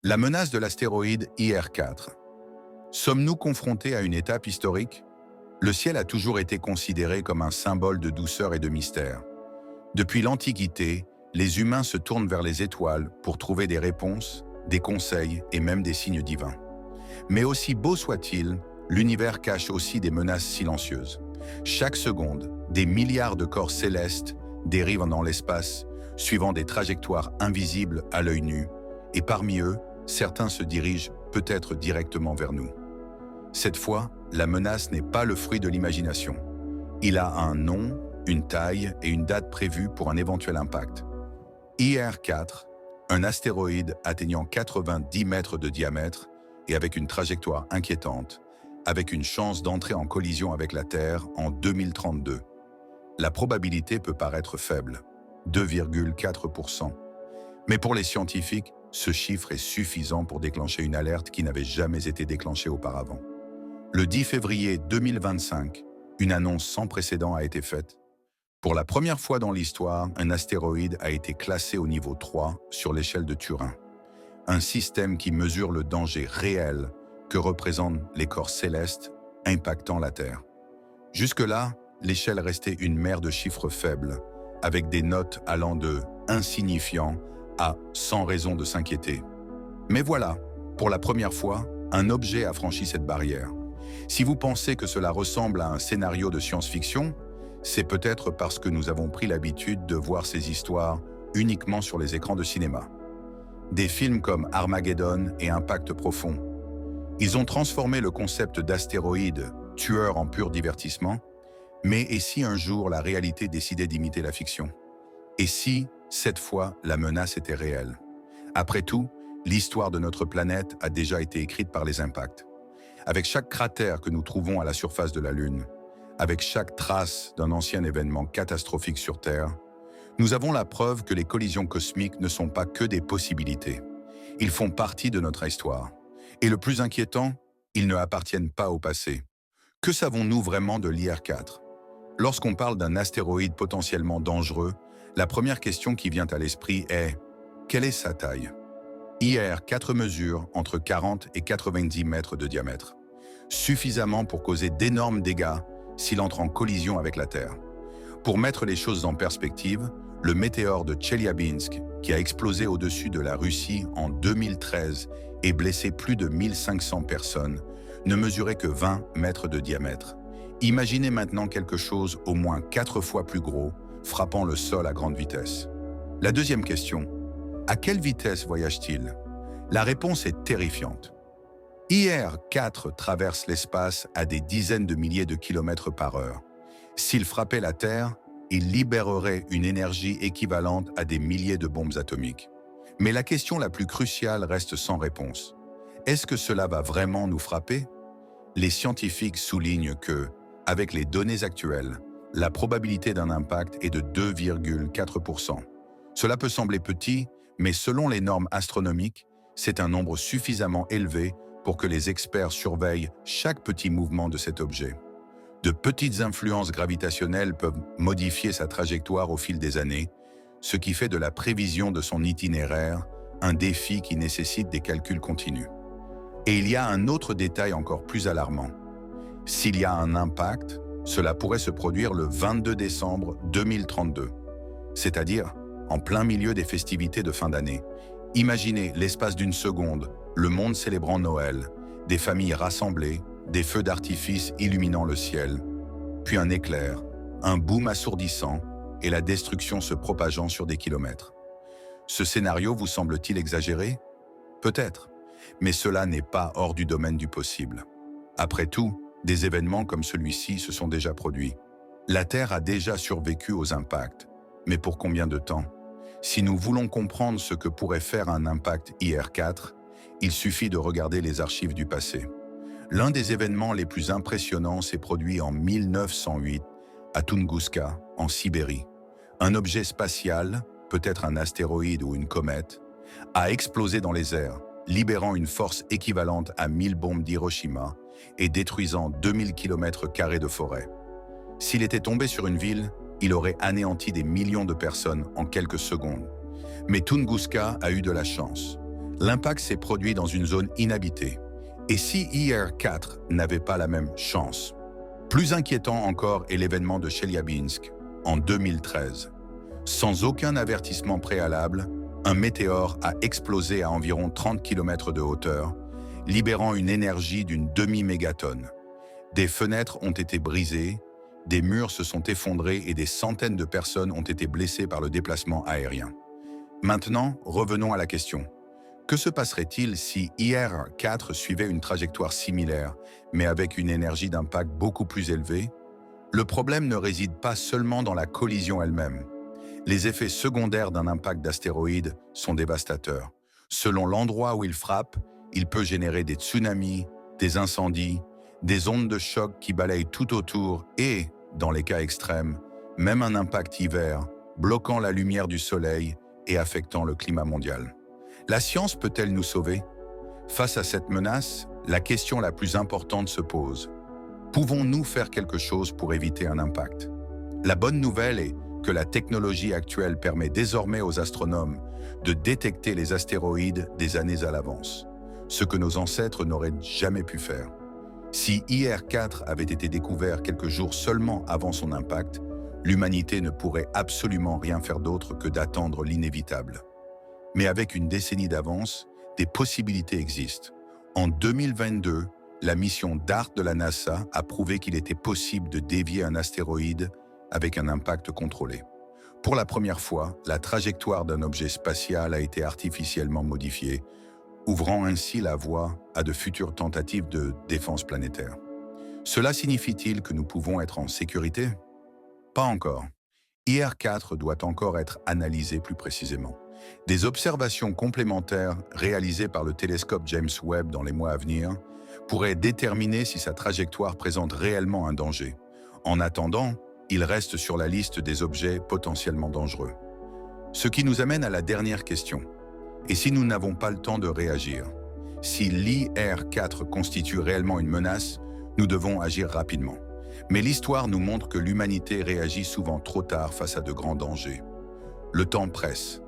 La menace de l'astéroïde IR4. Sommes-nous confrontés à une étape historique? Le ciel a toujours été considéré comme un symbole de douceur et de mystère. Depuis l'Antiquité, les humains se tournent vers les étoiles pour trouver des réponses, des conseils et même des signes divins. Mais aussi beau soit-il, l'univers cache aussi des menaces silencieuses. Chaque seconde, des milliards de corps célestes dérivent dans l'espace, suivant des trajectoires invisibles à l'œil nu, et parmi eux, certains se dirigent peut-être directement vers nous. Cette fois, la menace n'est pas le fruit de l'imagination. Il a un nom, une taille et une date prévue pour un éventuel impact. IR4, un astéroïde atteignant 90 mètres de diamètre et avec une trajectoire inquiétante, avec une chance d'entrer en collision avec la Terre en 2032. La probabilité peut paraître faible, 2,4%. Mais pour les scientifiques, ce chiffre est suffisant pour déclencher une alerte qui n'avait jamais été déclenchée auparavant. Le 10 février 2025, une annonce sans précédent a été faite. Pour la première fois dans l'histoire, un astéroïde a été classé au niveau 3 sur l'échelle de Turing. Un système qui mesure le danger réel que représentent les corps célestes impactant la Terre. Jusque-là, l'échelle restait une mer de chiffres faibles, avec des notes allant de « insignifiant » à « sans raison de s'inquiéter ». Mais voilà, pour la première fois, un objet a franchi cette barrière. Si vous pensez que cela ressemble à un scénario de science-fiction, c'est peut-être parce que nous avons pris l'habitude de voir ces histoires uniquement sur les écrans de cinéma. Des films comme Armageddon et Impact profond. Ils ont transformé le concept d'astéroïde, tueur en pur divertissement, mais et si un jour la réalité décidait d'imiter la fiction? Et si, cette fois, la menace était réelle? Après tout, l'histoire de notre planète a déjà été écrite par les impacts. Avec chaque cratère que nous trouvons à la surface de la Lune, avec chaque trace d'un ancien événement catastrophique sur Terre, nous avons la preuve que les collisions cosmiques ne sont pas que des possibilités. Ils font partie de notre histoire. Et le plus inquiétant, ils ne appartiennent pas au passé. Que savons-nous vraiment de l'IR4? Lorsqu'on parle d'un astéroïde potentiellement dangereux, la première question qui vient à l'esprit est « quelle est sa taille ?» IR4 mesure entre 40 et 90 mètres de diamètre, suffisamment pour causer d'énormes dégâts s'il entre en collision avec la Terre. Pour mettre les choses en perspective, le météore de Tcheliabinsk, qui a explosé au-dessus de la Russie en 2013 et blessé plus de 1500 personnes, ne mesurait que 20 mètres de diamètre. Imaginez maintenant quelque chose au moins 4 fois plus gros, frappant le sol à grande vitesse. La deuxième question, à quelle vitesse voyage-t-il? La réponse est terrifiante. IR4 traverse l'espace à des dizaines de milliers de kilomètres par heure. S'il frappait la Terre, il libérerait une énergie équivalente à des milliers de bombes atomiques. Mais la question la plus cruciale reste sans réponse. Est-ce que cela va vraiment nous frapper? Les scientifiques soulignent que, avec les données actuelles, la probabilité d'un impact est de 2,4%. Cela peut sembler petit, mais selon les normes astronomiques, c'est un nombre suffisamment élevé pour que les experts surveillent chaque petit mouvement de cet objet. De petites influences gravitationnelles peuvent modifier sa trajectoire au fil des années, ce qui fait de la prévision de son itinéraire un défi qui nécessite des calculs continus. Et il y a un autre détail encore plus alarmant. S'il y a un impact, cela pourrait se produire le 22 décembre 2032, c'est-à-dire en plein milieu des festivités de fin d'année. Imaginez l'espace d'une seconde, le monde célébrant Noël, des familles rassemblées, des feux d'artifice illuminant le ciel, puis un éclair, un boom assourdissant et la destruction se propageant sur des kilomètres. Ce scénario vous semble-t-il exagéré? Peut-être, mais cela n'est pas hors du domaine du possible. Après tout, des événements comme celui-ci se sont déjà produits. La Terre a déjà survécu aux impacts, mais pour combien de temps? Si nous voulons comprendre ce que pourrait faire un impact IR4, il suffit de regarder les archives du passé. L'un des événements les plus impressionnants s'est produit en 1908 à Tunguska, en Sibérie. Un objet spatial, peut-être un astéroïde ou une comète, a explosé dans les airs, libérant une force équivalente à 1000 bombes d'Hiroshima et détruisant 2000 km² de forêt. S'il était tombé sur une ville, il aurait anéanti des millions de personnes en quelques secondes. Mais Tunguska a eu de la chance. L'impact s'est produit dans une zone inhabitée. Et si IR-4 n'avait pas la même chance? Plus inquiétant encore est l'événement de Chelyabinsk en 2013. Sans aucun avertissement préalable, un météore a explosé à environ 30 km de hauteur, libérant une énergie d'une demi-mégatonne. Des fenêtres ont été brisées, des murs se sont effondrés et des centaines de personnes ont été blessées par le déplacement aérien. Maintenant, revenons à la question. Que se passerait-il si IR-4 suivait une trajectoire similaire, mais avec une énergie d'impact beaucoup plus élevée? Le problème ne réside pas seulement dans la collision elle-même. Les effets secondaires d'un impact d'astéroïde sont dévastateurs. Selon l'endroit où il frappe, il peut générer des tsunamis, des incendies, des ondes de choc qui balayent tout autour et, dans les cas extrêmes, même un impact hiver, bloquant la lumière du soleil et affectant le climat mondial. La science peut-elle nous sauver? Face à cette menace, la question la plus importante se pose. Pouvons-nous faire quelque chose pour éviter un impact? La bonne nouvelle est que la technologie actuelle permet désormais aux astronomes de détecter les astéroïdes des années à l'avance, ce que nos ancêtres n'auraient jamais pu faire. Si IR-4 avait été découvert quelques jours seulement avant son impact, l'humanité ne pourrait absolument rien faire d'autre que d'attendre l'inévitable. Mais avec une décennie d'avance, des possibilités existent. En 2022, la mission DART de la NASA a prouvé qu'il était possible de dévier un astéroïde avec un impact contrôlé. Pour la première fois, la trajectoire d'un objet spatial a été artificiellement modifiée, ouvrant ainsi la voie à de futures tentatives de défense planétaire. Cela signifie-t-il que nous pouvons être en sécurité? Pas encore. IR-4 doit encore être analysé plus précisément. Des observations complémentaires réalisées par le télescope James Webb dans les mois à venir pourraient déterminer si sa trajectoire présente réellement un danger. En attendant, il reste sur la liste des objets potentiellement dangereux. Ce qui nous amène à la dernière question. Et si nous n'avons pas le temps de réagir? Si l'IR-4 constitue réellement une menace, nous devons agir rapidement. Mais l'histoire nous montre que l'humanité réagit souvent trop tard face à de grands dangers. Le temps presse.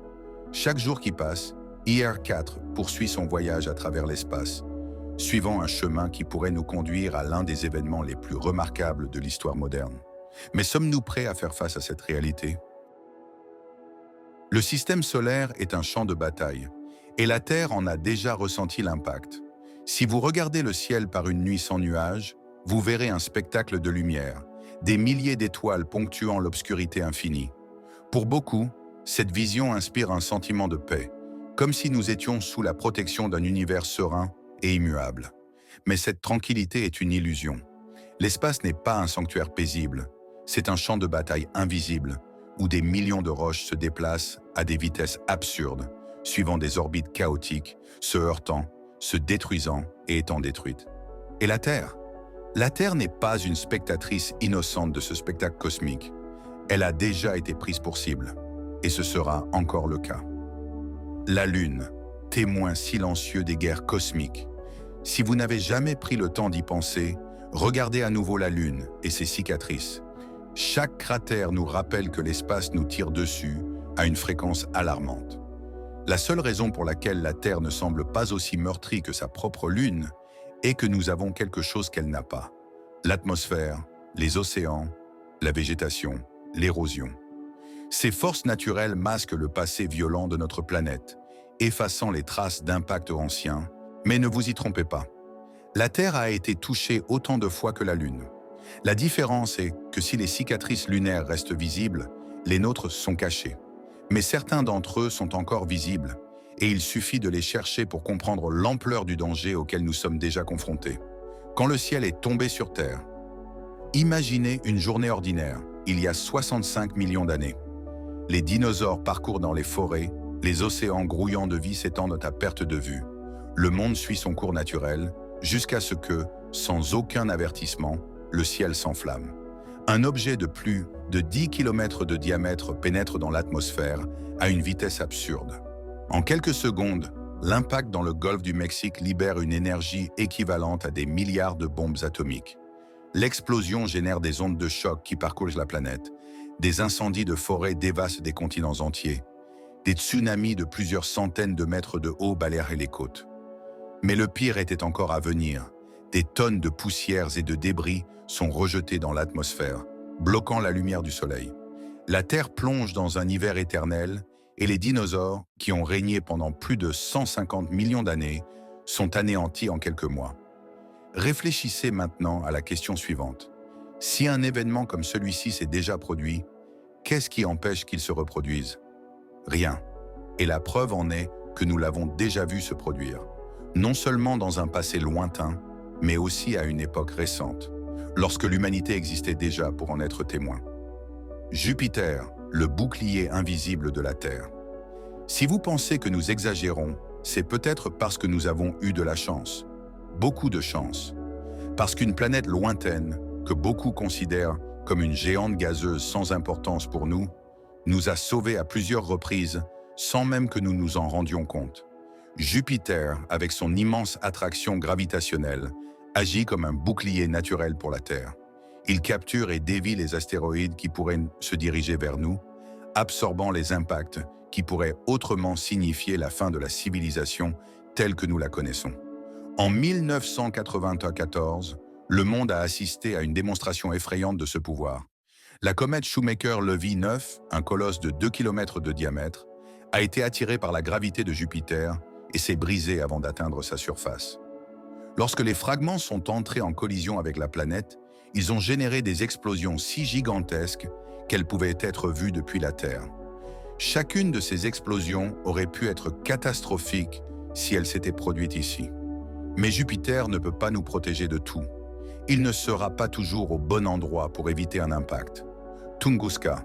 Chaque jour qui passe, IR-4 poursuit son voyage à travers l'espace, suivant un chemin qui pourrait nous conduire à l'un des événements les plus remarquables de l'histoire moderne. Mais sommes-nous prêts à faire face à cette réalité? Le système solaire est un champ de bataille, et la Terre en a déjà ressenti l'impact. Si vous regardez le ciel par une nuit sans nuages, vous verrez un spectacle de lumière, des milliers d'étoiles ponctuant l'obscurité infinie. Pour beaucoup, cette vision inspire un sentiment de paix, comme si nous étions sous la protection d'un univers serein et immuable. Mais cette tranquillité est une illusion. L'espace n'est pas un sanctuaire paisible, c'est un champ de bataille invisible, où des millions de roches se déplacent à des vitesses absurdes, suivant des orbites chaotiques, se heurtant, se détruisant et étant détruites. Et la Terre? La Terre n'est pas une spectatrice innocente de ce spectacle cosmique. Elle a déjà été prise pour cible, et ce sera encore le cas. La Lune, témoin silencieux des guerres cosmiques. Si vous n'avez jamais pris le temps d'y penser, regardez à nouveau la Lune et ses cicatrices. Chaque cratère nous rappelle que l'espace nous tire dessus à une fréquence alarmante. La seule raison pour laquelle la Terre ne semble pas aussi meurtrie que sa propre Lune est que nous avons quelque chose qu'elle n'a pas. L'atmosphère, les océans, la végétation, l'érosion. Ces forces naturelles masquent le passé violent de notre planète, effaçant les traces d'impacts anciens. Mais ne vous y trompez pas. La Terre a été touchée autant de fois que la Lune. La différence est que si les cicatrices lunaires restent visibles, les nôtres sont cachées. Mais certains d'entre eux sont encore visibles, et il suffit de les chercher pour comprendre l'ampleur du danger auquel nous sommes déjà confrontés. Quand le ciel est tombé sur Terre, imaginez une journée ordinaire, il y a 65 millions d'années. Les dinosaures parcourent dans les forêts, les océans grouillants de vie s'étendent à perte de vue. Le monde suit son cours naturel, jusqu'à ce que, sans aucun avertissement, le ciel s'enflamme. Un objet de plus de 10 km de diamètre pénètre dans l'atmosphère à une vitesse absurde. En quelques secondes, l'impact dans le golfe du Mexique libère une énergie équivalente à des milliards de bombes atomiques. L'explosion génère des ondes de choc qui parcourent la planète. Des incendies de forêt dévastent des continents entiers. Des tsunamis de plusieurs centaines de mètres de haut balayeraient les côtes. Mais le pire était encore à venir. Des tonnes de poussières et de débris sont rejetés dans l'atmosphère, bloquant la lumière du soleil. La Terre plonge dans un hiver éternel et les dinosaures, qui ont régné pendant plus de 150 millions d'années, sont anéantis en quelques mois. Réfléchissez maintenant à la question suivante. Si un événement comme celui-ci s'est déjà produit, qu'est-ce qui empêche qu'il se reproduise? Rien. Et la preuve en est que nous l'avons déjà vu se produire, non seulement dans un passé lointain, mais aussi à une époque récente, lorsque l'humanité existait déjà pour en être témoin. Jupiter, le bouclier invisible de la Terre. Si vous pensez que nous exagérons, c'est peut-être parce que nous avons eu de la chance, beaucoup de chance, parce qu'une planète lointaine, que beaucoup considèrent comme une géante gazeuse sans importance pour nous, nous a sauvés à plusieurs reprises sans même que nous nous en rendions compte. Jupiter, avec son immense attraction gravitationnelle, agit comme un bouclier naturel pour la Terre. Il capture et dévie les astéroïdes qui pourraient se diriger vers nous, absorbant les impacts qui pourraient autrement signifier la fin de la civilisation telle que nous la connaissons. En 1994, le monde a assisté à une démonstration effrayante de ce pouvoir. La comète Shoemaker-Levy 9, un colosse de 2 km de diamètre, a été attirée par la gravité de Jupiter et s'est brisée avant d'atteindre sa surface. Lorsque les fragments sont entrés en collision avec la planète, ils ont généré des explosions si gigantesques qu'elles pouvaient être vues depuis la Terre. Chacune de ces explosions aurait pu être catastrophique si elle s'était produite ici. Mais Jupiter ne peut pas nous protéger de tout. Il ne sera pas toujours au bon endroit pour éviter un impact. Tunguska,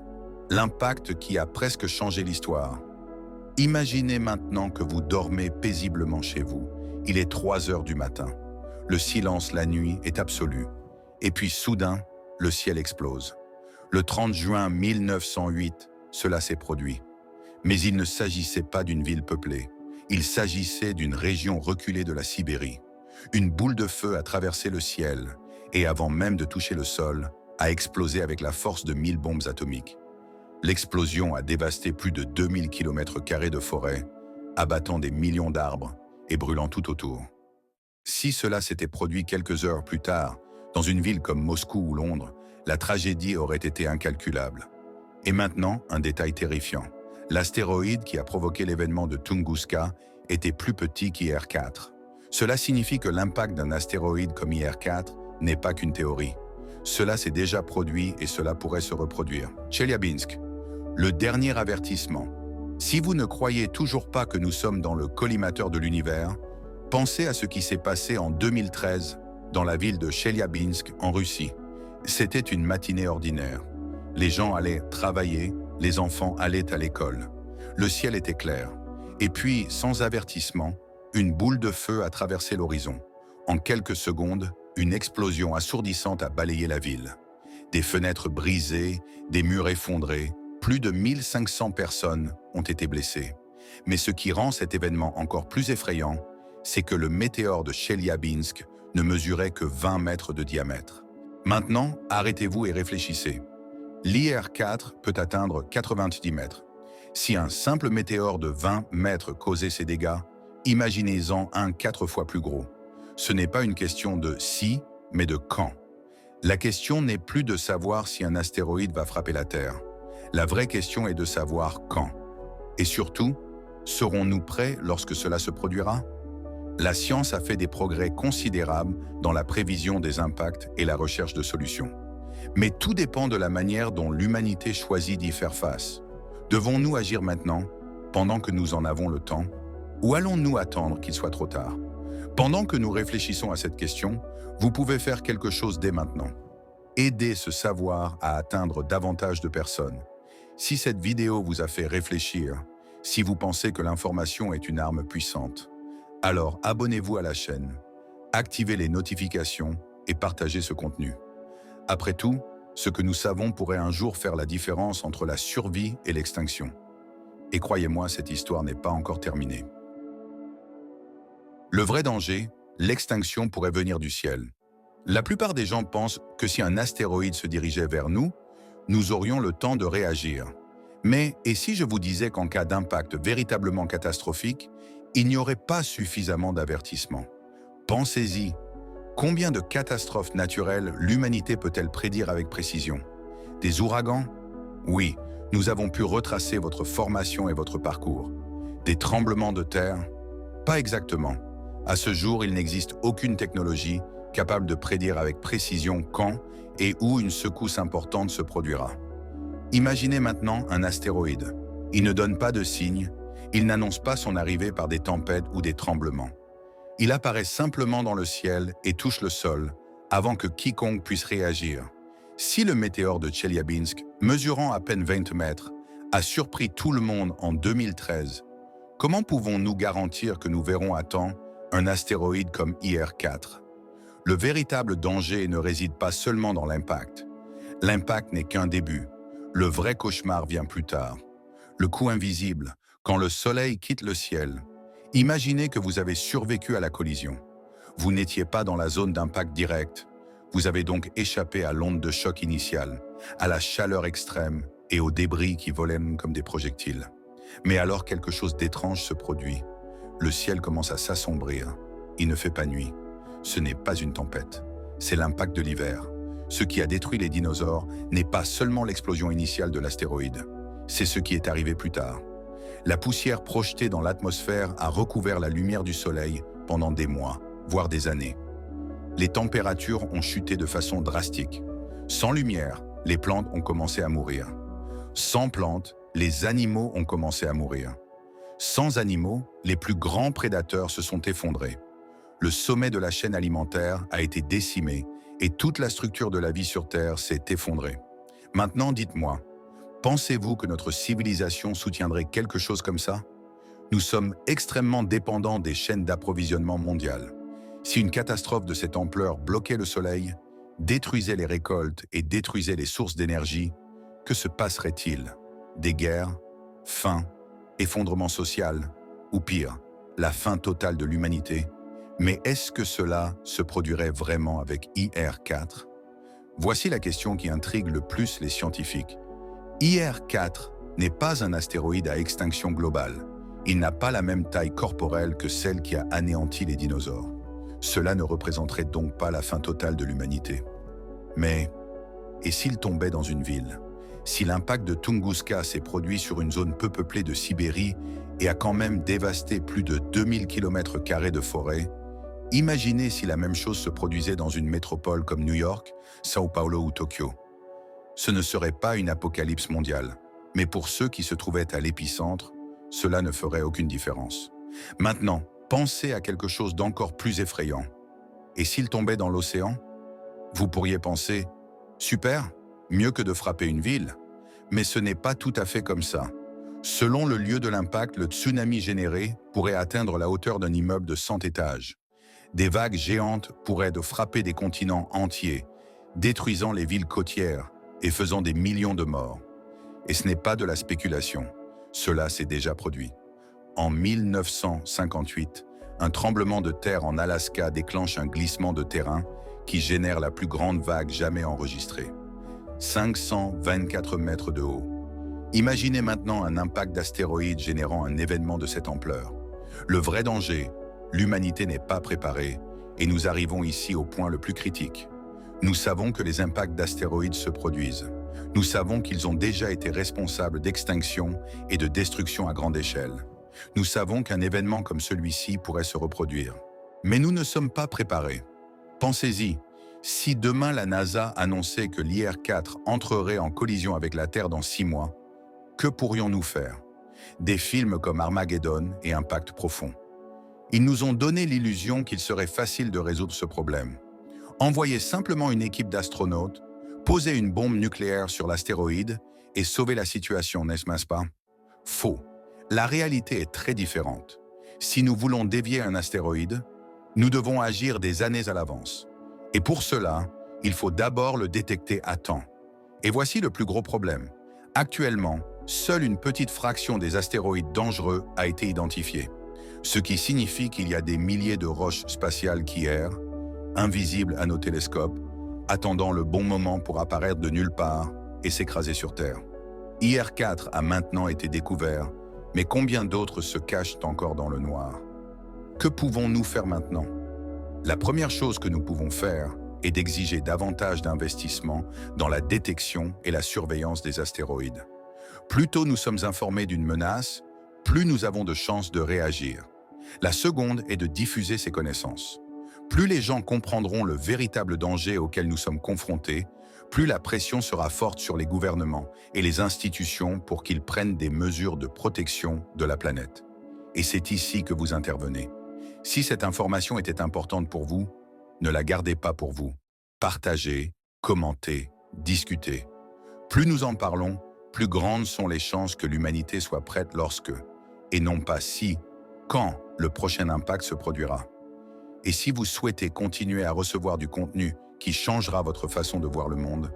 l'impact qui a presque changé l'histoire. Imaginez maintenant que vous dormez paisiblement chez vous. Il est 3 heures du matin. Le silence la nuit est absolu. Et puis soudain, le ciel explose. Le 30 juin 1908, cela s'est produit. Mais il ne s'agissait pas d'une ville peuplée. Il s'agissait d'une région reculée de la Sibérie. Une boule de feu a traversé le ciel et avant même de toucher le sol, a explosé avec la force de 1000 bombes atomiques. L'explosion a dévasté plus de 2000 km² de forêt, abattant des millions d'arbres et brûlant tout autour. Si cela s'était produit quelques heures plus tard, dans une ville comme Moscou ou Londres, la tragédie aurait été incalculable. Et maintenant, un détail terrifiant. L'astéroïde qui a provoqué l'événement de Tunguska était plus petit qu'IR-4. Cela signifie que l'impact d'un astéroïde comme IR-4 n'est pas qu'une théorie. Cela s'est déjà produit et cela pourrait se reproduire. Chelyabinsk, le dernier avertissement. Si vous ne croyez toujours pas que nous sommes dans le collimateur de l'univers, pensez à ce qui s'est passé en 2013 dans la ville de Chelyabinsk en Russie. C'était une matinée ordinaire. Les gens allaient travailler, les enfants allaient à l'école. Le ciel était clair. Et puis, sans avertissement, une boule de feu a traversé l'horizon. En quelques secondes, une explosion assourdissante a balayé la ville. Des fenêtres brisées, des murs effondrés, plus de 1500 personnes ont été blessées. Mais ce qui rend cet événement encore plus effrayant, c'est que le météore de Chelyabinsk ne mesurait que 20 mètres de diamètre. Maintenant, arrêtez-vous et réfléchissez. L'IR-4 peut atteindre 90 mètres. Si un simple météore de 20 mètres causait ces dégâts, imaginez-en un 4 fois plus gros. Ce n'est pas une question de si, mais de quand. La question n'est plus de savoir si un astéroïde va frapper la Terre. La vraie question est de savoir quand. Et surtout, serons-nous prêts lorsque cela se produira? La science a fait des progrès considérables dans la prévision des impacts et la recherche de solutions. Mais tout dépend de la manière dont l'humanité choisit d'y faire face. Devons-nous agir maintenant, pendant que nous en avons le temps, ou allons-nous attendre qu'il soit trop tard? Pendant que nous réfléchissons à cette question, vous pouvez faire quelque chose dès maintenant. Aider ce savoir à atteindre davantage de personnes. Si cette vidéo vous a fait réfléchir, si vous pensez que l'information est une arme puissante, alors abonnez-vous à la chaîne, activez les notifications et partagez ce contenu. Après tout, ce que nous savons pourrait un jour faire la différence entre la survie et l'extinction. Et croyez-moi, cette histoire n'est pas encore terminée. Le vrai danger, l'extinction pourrait venir du ciel. La plupart des gens pensent que si un astéroïde se dirigeait vers nous, nous aurions le temps de réagir. Mais et si je vous disais qu'en cas d'impact véritablement catastrophique, il n'y aurait pas suffisamment d'avertissements? Pensez-y. Combien de catastrophes naturelles l'humanité peut-elle prédire avec précision? Des ouragans? Oui, nous avons pu retracer votre formation et votre parcours. Des tremblements de terre? Pas exactement. À ce jour, il n'existe aucune technologie capable de prédire avec précision quand et où une secousse importante se produira. Imaginez maintenant un astéroïde. Il ne donne pas de signe, il n'annonce pas son arrivée par des tempêtes ou des tremblements. Il apparaît simplement dans le ciel et touche le sol avant que quiconque puisse réagir. Si le météore de Tcheliabinsk, mesurant à peine 20 mètres, a surpris tout le monde en 2013, comment pouvons-nous garantir que nous verrons à temps un astéroïde comme IR-4? Le véritable danger ne réside pas seulement dans l'impact. L'impact n'est qu'un début. Le vrai cauchemar vient plus tard. Le coup invisible, quand le soleil quitte le ciel. Imaginez que vous avez survécu à la collision. Vous n'étiez pas dans la zone d'impact direct. Vous avez donc échappé à l'onde de choc initiale, à la chaleur extrême et aux débris qui volaient comme des projectiles. Mais alors quelque chose d'étrange se produit. Le ciel commence à s'assombrir. Il ne fait pas nuit. Ce n'est pas une tempête. C'est l'impact de l'hiver. Ce qui a détruit les dinosaures n'est pas seulement l'explosion initiale de l'astéroïde. C'est ce qui est arrivé plus tard. La poussière projetée dans l'atmosphère a recouvert la lumière du soleil pendant des mois, voire des années. Les températures ont chuté de façon drastique. Sans lumière, les plantes ont commencé à mourir. Sans plantes, les animaux ont commencé à mourir. Sans animaux, les plus grands prédateurs se sont effondrés. Le sommet de la chaîne alimentaire a été décimé et toute la structure de la vie sur Terre s'est effondrée. Maintenant, dites-moi, pensez-vous que notre civilisation soutiendrait quelque chose comme ça? Nous sommes extrêmement dépendants des chaînes d'approvisionnement mondiales. Si une catastrophe de cette ampleur bloquait le soleil, détruisait les récoltes et détruisait les sources d'énergie, que se passerait-il? Des guerres, faim, effondrement social, ou pire, la fin totale de l'humanité? Mais est-ce que cela se produirait vraiment avec IR-4? Voici la question qui intrigue le plus les scientifiques. IR-4 n'est pas un astéroïde à extinction globale. Il n'a pas la même taille corporelle que celle qui a anéanti les dinosaures. Cela ne représenterait donc pas la fin totale de l'humanité. Mais, et s'il tombait dans une ville? Si l'impact de Tunguska s'est produit sur une zone peu peuplée de Sibérie et a quand même dévasté plus de 2000 km² de forêt, imaginez si la même chose se produisait dans une métropole comme New York, São Paulo ou Tokyo. Ce ne serait pas une apocalypse mondiale, mais pour ceux qui se trouvaient à l'épicentre, cela ne ferait aucune différence. Maintenant, pensez à quelque chose d'encore plus effrayant. Et s'il tombait dans l'océan? Vous pourriez penser, super, mieux que de frapper une ville. Mais ce n'est pas tout à fait comme ça. Selon le lieu de l'impact, le tsunami généré pourrait atteindre la hauteur d'un immeuble de 100 étages. Des vagues géantes pourraient frapper des continents entiers, détruisant les villes côtières et faisant des millions de morts. Et ce n'est pas de la spéculation. Cela s'est déjà produit. En 1958, un tremblement de terre en Alaska déclenche un glissement de terrain qui génère la plus grande vague jamais enregistrée. 524 mètres de haut. Imaginez maintenant un impact d'astéroïde générant un événement de cette ampleur. Le vrai danger, l'humanité n'est pas préparée et nous arrivons ici au point le plus critique. Nous savons que les impacts d'astéroïdes se produisent. Nous savons qu'ils ont déjà été responsables d'extinction et de destruction à grande échelle. Nous savons qu'un événement comme celui-ci pourrait se reproduire. Mais nous ne sommes pas préparés. Pensez-y, si demain la NASA annonçait que l'IR-4 entrerait en collision avec la Terre dans 6 mois, que pourrions-nous faire? Des films comme Armageddon et Impact profond. Ils nous ont donné l'illusion qu'il serait facile de résoudre ce problème. Envoyer simplement une équipe d'astronautes, poser une bombe nucléaire sur l'astéroïde et sauver la situation, n'est-ce pas? Faux. La réalité est très différente. Si nous voulons dévier un astéroïde, nous devons agir des années à l'avance. Et pour cela, il faut d'abord le détecter à temps. Et voici le plus gros problème. Actuellement, seule une petite fraction des astéroïdes dangereux a été identifiée, ce qui signifie qu'il y a des milliers de roches spatiales qui errent, invisibles à nos télescopes, attendant le bon moment pour apparaître de nulle part et s'écraser sur Terre. IR4 a maintenant été découvert, mais combien d'autres se cachent encore dans le noir? Que pouvons-nous faire maintenant? La première chose que nous pouvons faire est d'exiger davantage d'investissement dans la détection et la surveillance des astéroïdes. Plus tôt nous sommes informés d'une menace, plus nous avons de chances de réagir. La seconde est de diffuser ces connaissances. Plus les gens comprendront le véritable danger auquel nous sommes confrontés, plus la pression sera forte sur les gouvernements et les institutions pour qu'ils prennent des mesures de protection de la planète. Et c'est ici que vous intervenez. Si cette information était importante pour vous, ne la gardez pas pour vous. Partagez, commentez, discutez. Plus nous en parlons, plus grandes sont les chances que l'humanité soit prête lorsque, et non pas si, quand le prochain impact se produira. Et si vous souhaitez continuer à recevoir du contenu qui changera votre façon de voir le monde,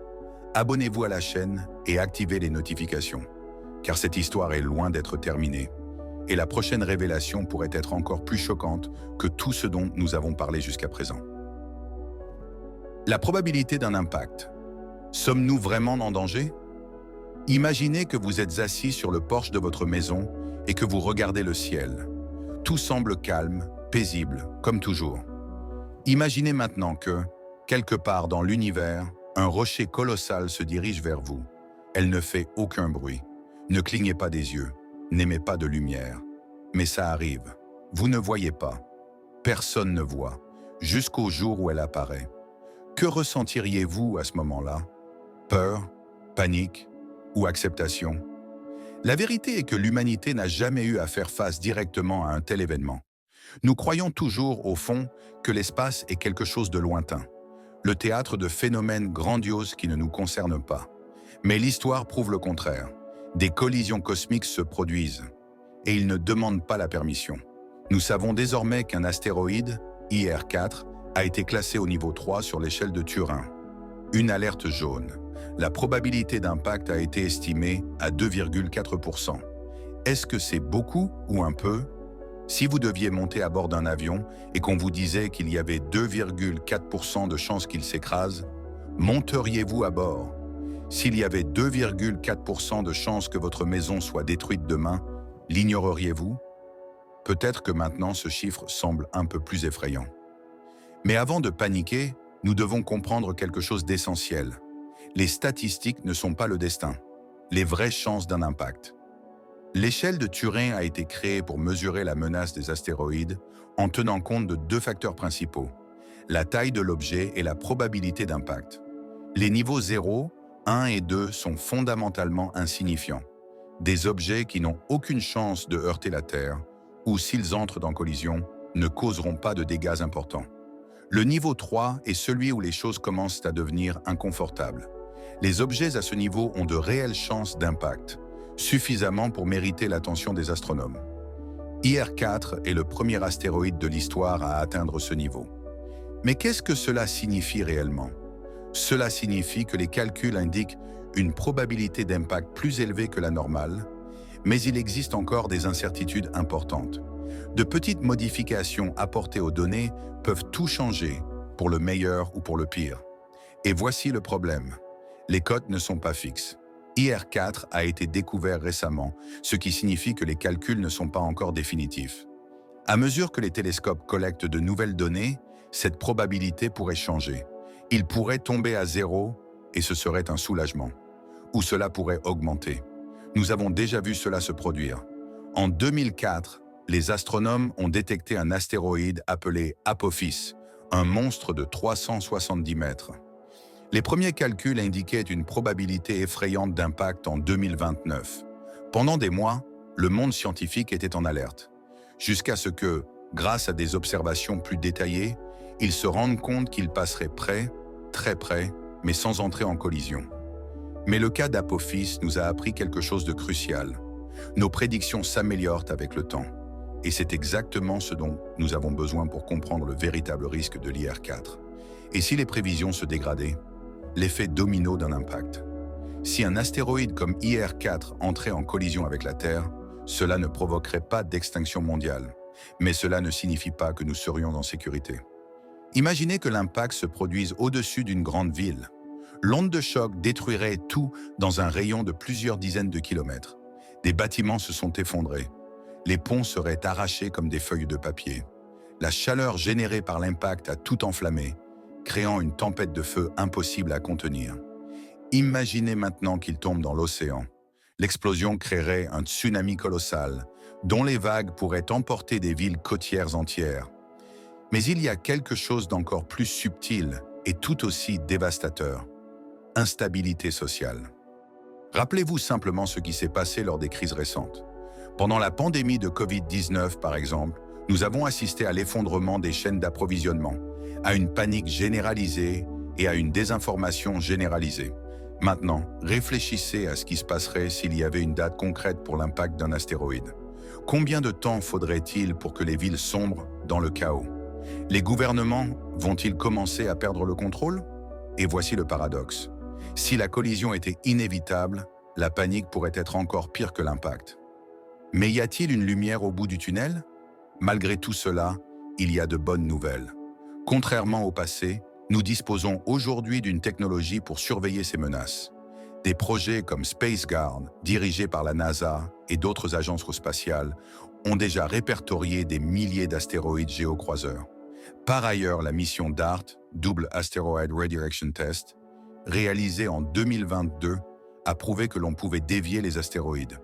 abonnez-vous à la chaîne et activez les notifications, car cette histoire est loin d'être terminée. Et la prochaine révélation pourrait être encore plus choquante que tout ce dont nous avons parlé jusqu'à présent. La probabilité d'un impact. Sommes-nous vraiment en danger? Imaginez que vous êtes assis sur le porche de votre maison et que vous regardez le ciel. Tout semble calme, paisible, comme toujours. Imaginez maintenant que, quelque part dans l'univers, un rocher colossal se dirige vers vous. Elle ne fait aucun bruit. Ne clignez pas des yeux. N'émet pas de lumière. Mais ça arrive. Vous ne voyez pas. Personne ne voit, jusqu'au jour où elle apparaît. Que ressentiriez-vous à ce moment-là? Peur, panique ou acceptation? La vérité est que l'humanité n'a jamais eu à faire face directement à un tel événement. Nous croyons toujours, au fond, que l'espace est quelque chose de lointain, le théâtre de phénomènes grandioses qui ne nous concernent pas. Mais l'histoire prouve le contraire. Des collisions cosmiques se produisent, et ils ne demandent pas la permission. Nous savons désormais qu'un astéroïde, IR4, a été classé au niveau 3 sur l'échelle de Turing. Une alerte jaune. La probabilité d'impact a été estimée à 2,4%. Est-ce que c'est beaucoup ou un peu? Si vous deviez monter à bord d'un avion et qu'on vous disait qu'il y avait 2,4% de chances qu'il s'écrase, monteriez-vous à bord? S'il y avait 2,4% de chances que votre maison soit détruite demain, l'ignoreriez-vous? Peut-être que maintenant ce chiffre semble un peu plus effrayant. Mais avant de paniquer, nous devons comprendre quelque chose d'essentiel. Les statistiques ne sont pas le destin, les vraies chances d'un impact. L'échelle de Turing a été créée pour mesurer la menace des astéroïdes en tenant compte de deux facteurs principaux, la taille de l'objet et la probabilité d'impact. Les niveaux 0, 1 et 2 sont fondamentalement insignifiants. Des objets qui n'ont aucune chance de heurter la Terre, ou s'ils entrent en collision, ne causeront pas de dégâts importants. Le niveau 3 est celui où les choses commencent à devenir inconfortables. Les objets à ce niveau ont de réelles chances d'impact, suffisamment pour mériter l'attention des astronomes. IR4 est le premier astéroïde de l'histoire à atteindre ce niveau. Mais qu'est-ce que cela signifie réellement? Cela signifie que les calculs indiquent une probabilité d'impact plus élevée que la normale, mais il existe encore des incertitudes importantes. De petites modifications apportées aux données peuvent tout changer, pour le meilleur ou pour le pire. Et voici le problème. Les cotes ne sont pas fixes. IR4 a été découvert récemment, ce qui signifie que les calculs ne sont pas encore définitifs. À mesure que les télescopes collectent de nouvelles données, cette probabilité pourrait changer. Il pourrait tomber à 0 et ce serait un soulagement. Ou cela pourrait augmenter. Nous avons déjà vu cela se produire. En 2004, les astronomes ont détecté un astéroïde appelé Apophis, un monstre de 370 mètres. Les premiers calculs indiquaient une probabilité effrayante d'impact en 2029. Pendant des mois, le monde scientifique était en alerte, jusqu'à ce que, grâce à des observations plus détaillées, ils se rendent compte qu'ils passeraient près, très près, mais sans entrer en collision. Mais le cas d'Apophis nous a appris quelque chose de crucial. Nos prédictions s'améliorent avec le temps. Et c'est exactement ce dont nous avons besoin pour comprendre le véritable risque de l'IR4. Et si les prévisions se dégradaient? L'effet domino d'un impact. Si un astéroïde comme IR4 entrait en collision avec la Terre, cela ne provoquerait pas d'extinction mondiale. Mais cela ne signifie pas que nous serions en sécurité. Imaginez que l'impact se produise au-dessus d'une grande ville. L'onde de choc détruirait tout dans un rayon de plusieurs dizaines de kilomètres. Des bâtiments se sont effondrés. Les ponts seraient arrachés comme des feuilles de papier. La chaleur générée par l'impact a tout enflammé, créant une tempête de feu impossible à contenir. Imaginez maintenant qu'il tombe dans l'océan. L'explosion créerait un tsunami colossal, dont les vagues pourraient emporter des villes côtières entières. Mais il y a quelque chose d'encore plus subtil et tout aussi dévastateur. Instabilité sociale. Rappelez-vous simplement ce qui s'est passé lors des crises récentes. Pendant la pandémie de Covid-19, par exemple, nous avons assisté à l'effondrement des chaînes d'approvisionnement, à une panique généralisée et à une désinformation généralisée. Maintenant, réfléchissez à ce qui se passerait s'il y avait une date concrète pour l'impact d'un astéroïde. Combien de temps faudrait-il pour que les villes sombrent dans le chaos? Les gouvernements vont-ils commencer à perdre le contrôle? Et voici le paradoxe. Si la collision était inévitable, la panique pourrait être encore pire que l'impact. Mais y a-t-il une lumière au bout du tunnel? Malgré tout cela, il y a de bonnes nouvelles. Contrairement au passé, nous disposons aujourd'hui d'une technologie pour surveiller ces menaces. Des projets comme SpaceGuard, dirigés par la NASA et d'autres agences spatiales, ont déjà répertorié des milliers d'astéroïdes géocroiseurs. Par ailleurs, la mission DART, Double Asteroid Redirection Test, réalisée en 2022, a prouvé que l'on pouvait dévier les astéroïdes.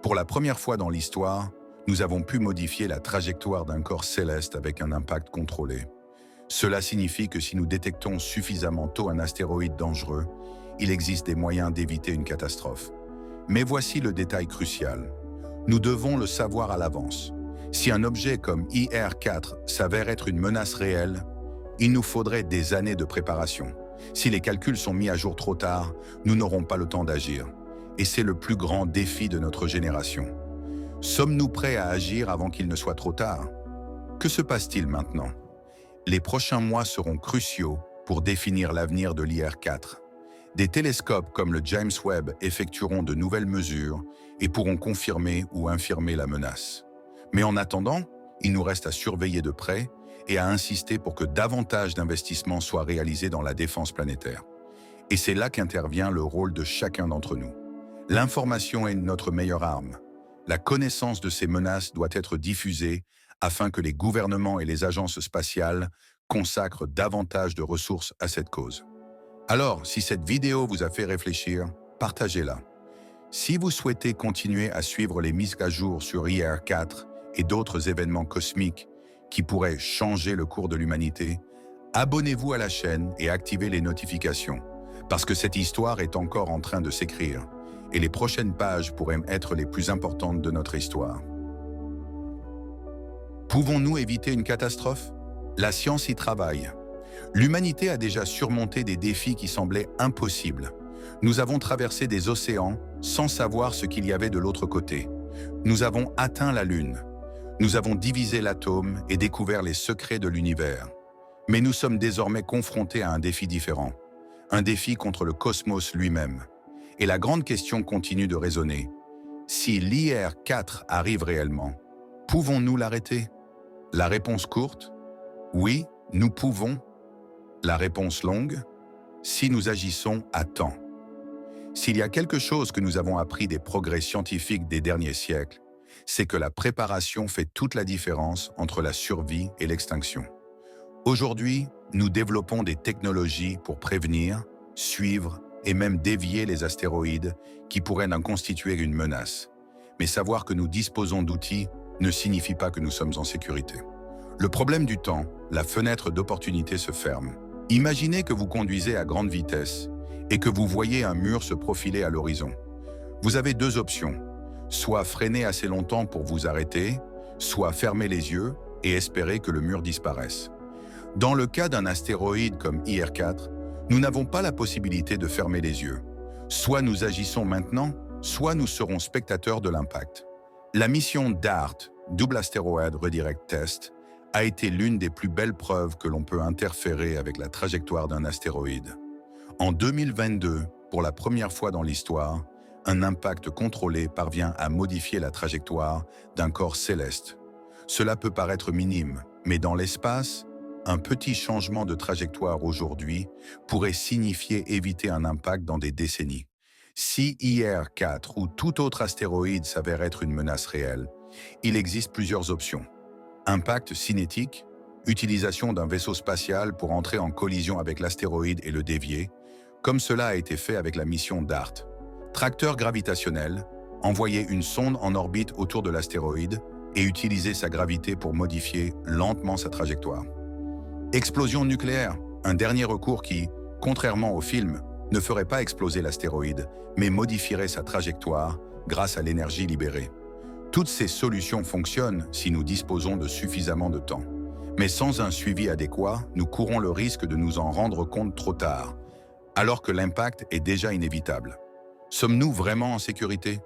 Pour la première fois dans l'histoire, nous avons pu modifier la trajectoire d'un corps céleste avec un impact contrôlé. Cela signifie que si nous détectons suffisamment tôt un astéroïde dangereux, il existe des moyens d'éviter une catastrophe. Mais voici le détail crucial. Nous devons le savoir à l'avance. Si un objet comme IR-4 s'avère être une menace réelle, il nous faudrait des années de préparation. Si les calculs sont mis à jour trop tard, nous n'aurons pas le temps d'agir. Et c'est le plus grand défi de notre génération. Sommes-nous prêts à agir avant qu'il ne soit trop tard? Que se passe-t-il maintenant? Les prochains mois seront cruciaux pour définir l'avenir de l'IR-4. Des télescopes comme le James Webb effectueront de nouvelles mesures et pourront confirmer ou infirmer la menace. Mais en attendant, il nous reste à surveiller de près et à insister pour que davantage d'investissements soient réalisés dans la défense planétaire. Et c'est là qu'intervient le rôle de chacun d'entre nous. L'information est notre meilleure arme. La connaissance de ces menaces doit être diffusée afin que les gouvernements et les agences spatiales consacrent davantage de ressources à cette cause. Alors, si cette vidéo vous a fait réfléchir, partagez-la. Si vous souhaitez continuer à suivre les mises à jour sur IR-4 et d'autres événements cosmiques qui pourraient changer le cours de l'humanité, abonnez-vous à la chaîne et activez les notifications, parce que cette histoire est encore en train de s'écrire, et les prochaines pages pourraient être les plus importantes de notre histoire. Pouvons-nous éviter une catastrophe? La science y travaille. L'humanité a déjà surmonté des défis qui semblaient impossibles. Nous avons traversé des océans sans savoir ce qu'il y avait de l'autre côté. Nous avons atteint la Lune. Nous avons divisé l'atome et découvert les secrets de l'univers. Mais nous sommes désormais confrontés à un défi différent. Un défi contre le cosmos lui-même. Et la grande question continue de résonner. Si l'IR-4 arrive réellement, pouvons-nous l'arrêter? La réponse courte, oui, nous pouvons. La réponse longue, si nous agissons à temps. S'il y a quelque chose que nous avons appris des progrès scientifiques des derniers siècles, c'est que la préparation fait toute la différence entre la survie et l'extinction. Aujourd'hui, nous développons des technologies pour prévenir, suivre et même dévier les astéroïdes qui pourraient en constituer une menace. Mais savoir que nous disposons d'outils ne signifie pas que nous sommes en sécurité. Le problème du temps, la fenêtre d'opportunité se ferme. Imaginez que vous conduisez à grande vitesse et que vous voyez un mur se profiler à l'horizon. Vous avez deux options, soit freiner assez longtemps pour vous arrêter, soit fermer les yeux et espérer que le mur disparaisse. Dans le cas d'un astéroïde comme IR-4, nous n'avons pas la possibilité de fermer les yeux. Soit nous agissons maintenant, soit nous serons spectateurs de l'impact. La mission DART, Double Asteroid Redirect Test, a été l'une des plus belles preuves que l'on peut interférer avec la trajectoire d'un astéroïde. En 2022, pour la première fois dans l'histoire, un impact contrôlé parvient à modifier la trajectoire d'un corps céleste. Cela peut paraître minime, mais dans l'espace, un petit changement de trajectoire aujourd'hui pourrait signifier éviter un impact dans des décennies. Si IR-4 ou tout autre astéroïde s'avère être une menace réelle, il existe plusieurs options. Impact cinétique, utilisation d'un vaisseau spatial pour entrer en collision avec l'astéroïde et le dévier, comme cela a été fait avec la mission DART. Tracteur gravitationnel, envoyer une sonde en orbite autour de l'astéroïde et utiliser sa gravité pour modifier lentement sa trajectoire. Explosion nucléaire, un dernier recours qui, contrairement au film, ne ferait pas exploser l'astéroïde, mais modifierait sa trajectoire grâce à l'énergie libérée. Toutes ces solutions fonctionnent si nous disposons de suffisamment de temps. Mais sans un suivi adéquat, nous courons le risque de nous en rendre compte trop tard, alors que l'impact est déjà inévitable. Sommes-nous vraiment en sécurité?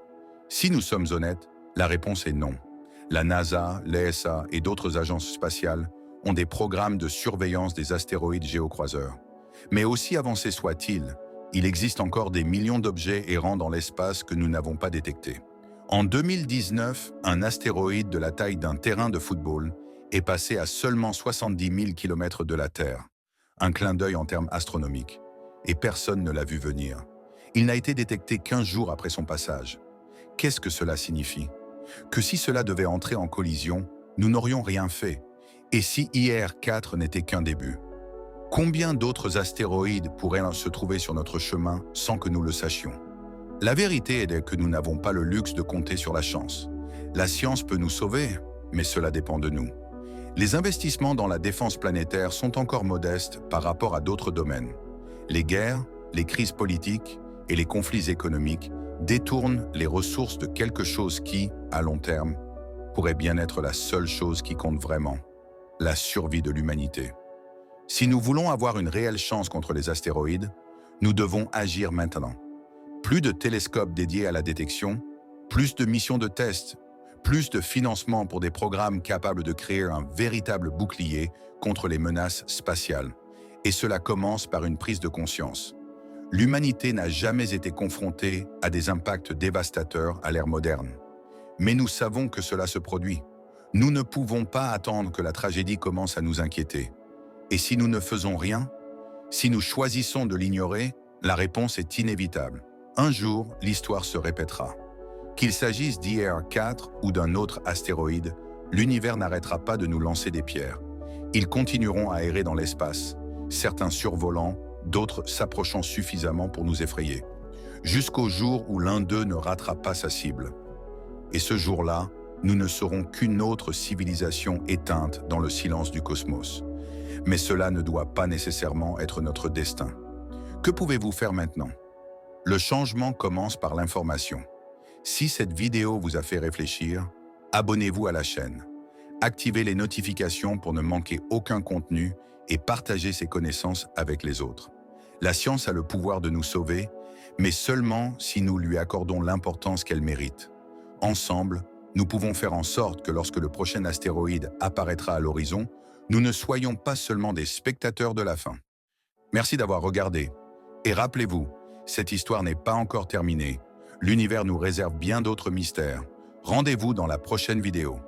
Si nous sommes honnêtes, la réponse est non. La NASA, l'ESA et d'autres agences spatiales ont des programmes de surveillance des astéroïdes géocroiseurs. Mais aussi avancés soient-ils, il existe encore des millions d'objets errants dans l'espace que nous n'avons pas détectés. En 2019, un astéroïde de la taille d'un terrain de football est passé à seulement 70 000 km de la Terre. Un clin d'œil en termes astronomiques. Et personne ne l'a vu venir. Il n'a été détecté qu'15 jours après son passage. Qu'est-ce que cela signifie? Que si cela devait entrer en collision, nous n'aurions rien fait. Et si IR-4 n'était qu'un début? Combien d'autres astéroïdes pourraient se trouver sur notre chemin sans que nous le sachions? La vérité est que nous n'avons pas le luxe de compter sur la chance. La science peut nous sauver, mais cela dépend de nous. Les investissements dans la défense planétaire sont encore modestes par rapport à d'autres domaines. Les guerres, les crises politiques et les conflits économiques détournent les ressources de quelque chose qui, à long terme, pourrait bien être la seule chose qui compte vraiment, la survie de l'humanité. Si nous voulons avoir une réelle chance contre les astéroïdes, nous devons agir maintenant. Plus de télescopes dédiés à la détection, plus de missions de test, plus de financement pour des programmes capables de créer un véritable bouclier contre les menaces spatiales. Et cela commence par une prise de conscience. L'humanité n'a jamais été confrontée à des impacts dévastateurs à l'ère moderne. Mais nous savons que cela se produit. Nous ne pouvons pas attendre que la tragédie commence à nous inquiéter. Et si nous ne faisons rien, si nous choisissons de l'ignorer, la réponse est inévitable. Un jour, l'histoire se répétera. Qu'il s'agisse d'IR-4 ou d'un autre astéroïde, l'univers n'arrêtera pas de nous lancer des pierres. Ils continueront à errer dans l'espace, certains survolant, d'autres s'approchant suffisamment pour nous effrayer, jusqu'au jour où l'un d'eux ne ratera pas sa cible. Et ce jour-là, nous ne serons qu'une autre civilisation éteinte dans le silence du cosmos. Mais cela ne doit pas nécessairement être notre destin. Que pouvez-vous faire maintenant? Le changement commence par l'information. Si cette vidéo vous a fait réfléchir, abonnez-vous à la chaîne. Activez les notifications pour ne manquer aucun contenu et partagez ces connaissances avec les autres. La science a le pouvoir de nous sauver, mais seulement si nous lui accordons l'importance qu'elle mérite. Ensemble, nous pouvons faire en sorte que lorsque le prochain astéroïde apparaîtra à l'horizon, nous ne soyons pas seulement des spectateurs de la fin. Merci d'avoir regardé. Et rappelez-vous, cette histoire n'est pas encore terminée. L'univers nous réserve bien d'autres mystères. Rendez-vous dans la prochaine vidéo.